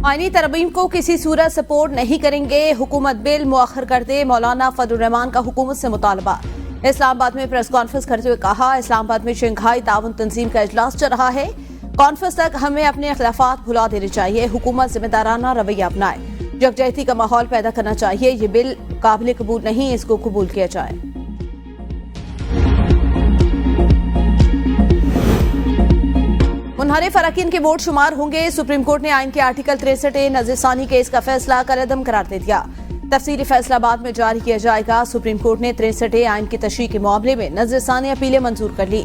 आईनी तरमीम को किसी सूरत सपोर्ट नहीं करेंगे, हुकूमत बिल मुअख्खर कर दे, मौलाना फजलुर रहमान का हुकूमत से मुतालबा। इस्लामाबाद में प्रेस कॉन्फ्रेंस करते हुए कहा, इस्लामाबाद में शंघाई ताउन तंजीम का इजलास चल रहा है, कॉन्फ्रेंस तक हमें अपने इख्तिलाफात भुला देने चाहिए, हुकूमत जिम्मेदाराना रवैया अपनाए, यकजहती का माहौल पैदा करना चाहिए, ये बिल काबिल कबूल नहीं, इसको कबूल किया जाए। मुनहरिफ अरकान के वोट शुमार होंगे, सुप्रीम कोर्ट ने आइन के आर्टिकल 63A नज़रसानी केस का फैसला कलअदम करार दे दिया। तफसीली फैसला बाद में जारी किया जाएगा। सुप्रीम कोर्ट ने 63A आइन की तशरीह के मामले में नज़रसानी अपीलें मंजूर कर ली।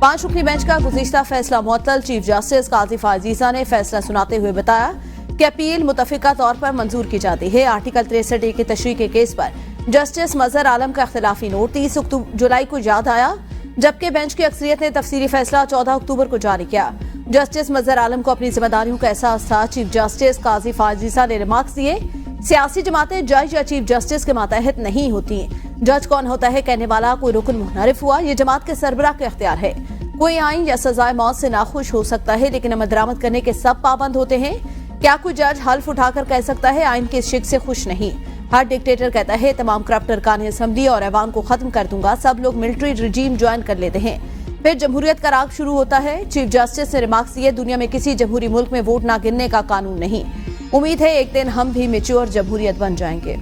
5 रुकनी बेंच का गुज़िश्ता फैसला मुअत्तल। चीफ जस्टिस काजी फाजीजा ने फैसला सुनाते हुए बताया कि अपील मुतफ़िका तौर पर मंजूर की जाती है। आर्टिकल 63A की तशरीह के केस पर जस्टिस मजहर आलम का इख्तिलाफी नोट 30 जुलाई को याद आया, जबकि बेंच की अक्सरियत ने तफसीली फैसला 14 अक्टूबर को जारी किया। जस्टिस मजहर आलम को अपनी जिम्मेदारियों का एहसास था। चीफ जस्टिस काजी फाजीजा ने रिमार्क्स दिए, सियासी जमातें जज या चीफ जस्टिस के मातहत नहीं होती। जज कौन होता है कहने वाला कोई रुकन मुनहरिफ हुआ, ये जमात के सरबराह का इख्तियार है। कोई आइन या सजाए मौत से नाखुश हो सकता है, लेकिन अमल दरामद करने के सब पाबंद होते हैं। क्या कोई जज हल्फ उठाकर कह सकता है आइन के शिक से खुश नहीं? हर डिक्टेटर कहता है तमाम करप्ट अरकान असम्बली और ऐवान को खत्म कर दूंगा, सब लोग मिलिट्री रिजीम ज्वाइन कर लेते हैं, फिर जमहूरियत का राग शुरू होता है। चीफ जस्टिस ने रिमार्क्स दिए, दुनिया में किसी जमहूरी मुल्क में वोट ना गिनने का कानून नहीं। उम्मीद है एक दिन हम भी मैच्योर जमहूरियत बन जाएंगे।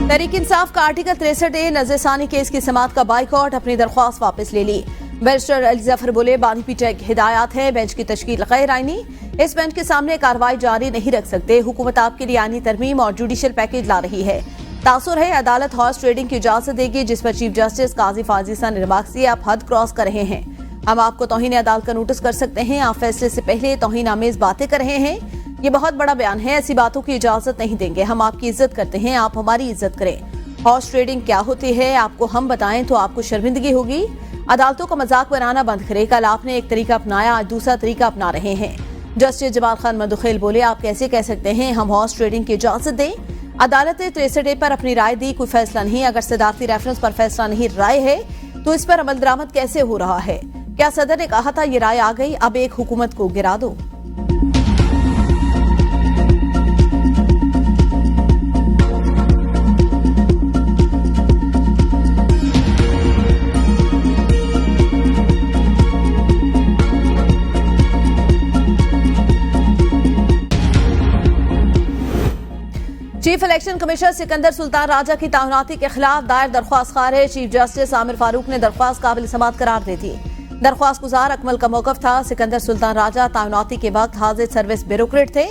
तहरीक इंसाफ का आर्टिकल 63A नज़रसानी केस की समाअत का बाइकआउट, अपनी दरख्वास्त वापस ले ली। बैरिस्टर अली जफर बोले, बानी पीटीआई की हिदायत है, बेंच की तश्कील गैर आईनी, इस बेंच के सामने कार्रवाई जारी नहीं रख सकते। हुकूमत आपके लिए आईनी तरमीम और जुडिशियल पैकेज ला रही है। तासुर है अदालत हॉर्स ट्रेडिंग की इजाजत देगी, जिस पर चीफ जस्टिस काजी फाजीजा ने रिमार्क्स दिए, आप हद क्रॉस कर रहे हैं, हम आपको तौहीन अदालत का नोटिस कर सकते हैं, आप फैसले से पहले तौहीन आमेज बातें कर रहे हैं, ये बहुत बड़ा बयान है, ऐसी बातों की इजाजत नहीं देंगे, हम आपकी इज्जत करते हैं, आप हमारी इज्जत करें। हॉर्स ट्रेडिंग क्या होती है आपको हम बताएं तो आपको शर्मिंदगी होगी। अदालतों का मजाक बनाना बंद करें, कल आपने एक तरीका अपनाया, आज दूसरा तरीका अपना रहे हैं। जस्टिस जमाल खान मदुखेल बोले, आप कैसे कह सकते हैं हम हॉर्स ट्रेडिंग की इजाजत दें? अदालत ने 63A पर अपनी राय दी, कोई फैसला नहीं। अगर सदारती रेफरेंस पर फैसला नहीं, राय है, तो इस पर अमल दरामद कैसे हो रहा है? क्या सदर ने कहा था ये राय आ गई, अब एक हुकूमत को गिरा दो? Chief election commissioner Sikandar Sultan Raja की ताउनाती के खिलाफ दायर दरख्वास्त खारिज। चीफ जस्टिस आमिर फारूक ने दरख्वास्त काबिल समाअत करार दे दी। दरख्वास्त गुजार अकमल का मौकफ था, सिकंदर सुल्तान राजा ताउनाती के वक्त हाजिर सर्विस ब्यूरोक्रेट थे।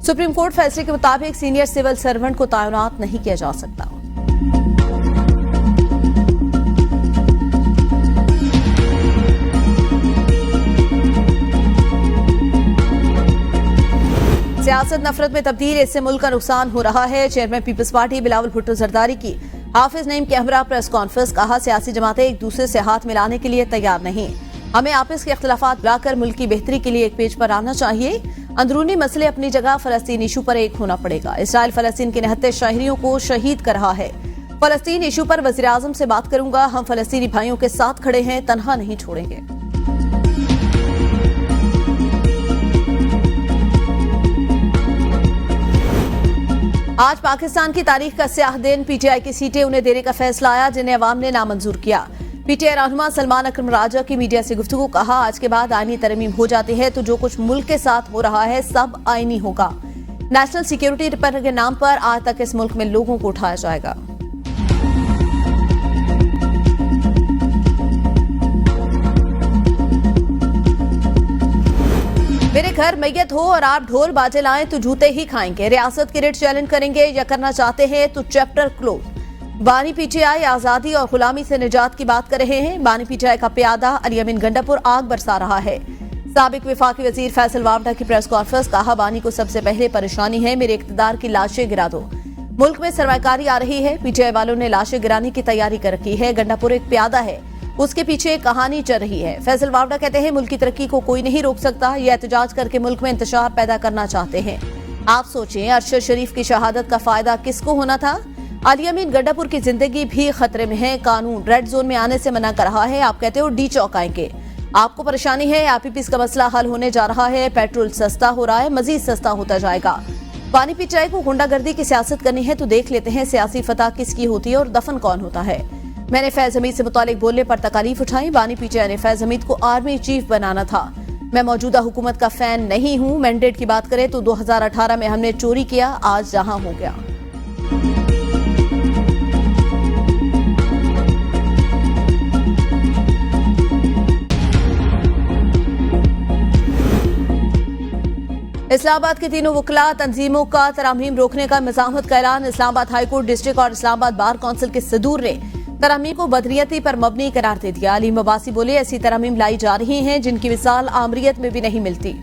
सुप्रीम कोर्ट फैसले के मुताबिक सीनियर सिविल सर्वेंट को ताउनात नहीं किया जा सकता। सियासत नफरत में तब्दील, इससे मुल्क का नुकसान हो रहा है। Chairman peoples party Bilawal Bhutto Zardari की हाफिज नईम के हमरा प्रेस कॉन्फ्रेंस, कहा सियासी जमातें एक दूसरे से हाथ मिलाने के लिए तैयार नहीं, हमें आपस के इख्तिलाफात बुलाकर मुल्क की बेहतरी के लिए एक पेज पर आना चाहिए। अंदरूनी मसले अपनी जगह, फलस्तीन इशू पर एक होना पड़ेगा। इसराइल फलस्तीन के 69 शहरियों को शहीद कर रहा है। फलस्तीन इशू पर वज़ीर आज़म से बात करूंगा, हम फलस्तीनी भाइयों के साथ खड़े हैं, तनहा नहीं छोड़ेंगे। आज पाकिस्तान की तारीख का स्याह दिन, पीटीआई की सीटें उन्हें देने का फैसला आया जिन्हें अवाम ने नामंजूर किया। पीटीआई रहनुमा सलमान अकरम राजा की मीडिया से गुफ्तगू, कहा आज के बाद आईनी तरमीम हो जाती है तो जो कुछ मुल्क के साथ हो रहा है सब आईनी होगा। नेशनल सिक्योरिटी रिपेयर के नाम पर आज तक इस मुल्क में लोगों को उठाया जाएगा। मेरे घर मैयत हो और आप ढोल बाजे लाएं तो जूते ही खाएंगे, रियासत की रेट चैलेंज करेंगे या करना चाहते हैं तो चैप्टर क्लोज। बानी पीटीआई आजादी और गुलामी से निजात की बात कर रहे हैं। बानी पीटीआई का प्यादा अली अमीन गंडापुर आग बरसा रहा है। साबिक विफाकी वजीर फैसल वावडा की प्रेस कॉन्फ्रेंस, कहा बानी को सबसे पहले परेशानी है मेरे इक्तदार की लाशें गिरा दो, मुल्क में सरमाकारी आ रही है। पीटीआई वालों ने लाशें गिराने की तैयारी कर रखी है। गंडापुर एक प्यादा है, उसके पीछे एक कहानी चल रही है। फैसल वावडा कहते हैं मुल्क की तरक्की को कोई नहीं रोक सकता, ये एहतजाज करके मुल्क में इंतशार पैदा करना चाहते हैं। आप सोचें, अरशद शरीफ की शहादत का फायदा किसको होना था? आलिया मीन गड्डापुर की जिंदगी भी खतरे में है। कानून रेड जोन में आने से मना कर रहा है। आप कहते हो डी चौक आएंगे। आपको परेशानी है, आरपीपीएस का मसला हल होने जा रहा है। पेट्रोल सस्ता हो रहा है, मजीद सस्ता होता जाएगा। पानी पी चाय को गुंडागर्दी की सियासत करनी है तो देख लेते हैं सियासी फतह किसकी होती है और दफन कौन होता है। मैंने फैज हमीद से मुतालिक बोलने पर तकालीफ उठाई। बानी पीचाई ने फैज हमीद को आर्मी चीफ बनाना था। मैं मौजूदा हुकूमत का फैन नहीं हूं। मैंडेट की बात करें तो 2018 में हमने चोरी किया, आज जहां हो गया। इस्लामाबाद के तीनों वकला तंजीमों का तरामीम रोकने का मज़ाहमत का ऐलान। इस्लामाबाद हाईकोर्ट डिस्ट्रिक्ट और इस्लामाबाद बार काउंसिल के सदूर ने तरामीम को बदरियती पर मबनी करार दे दिया। अलीम अब्बासी बोले, ऐसी तरामीम लाई जा रही हैं जिनकी मिसाल आमरियत में भी नहीं मिलती।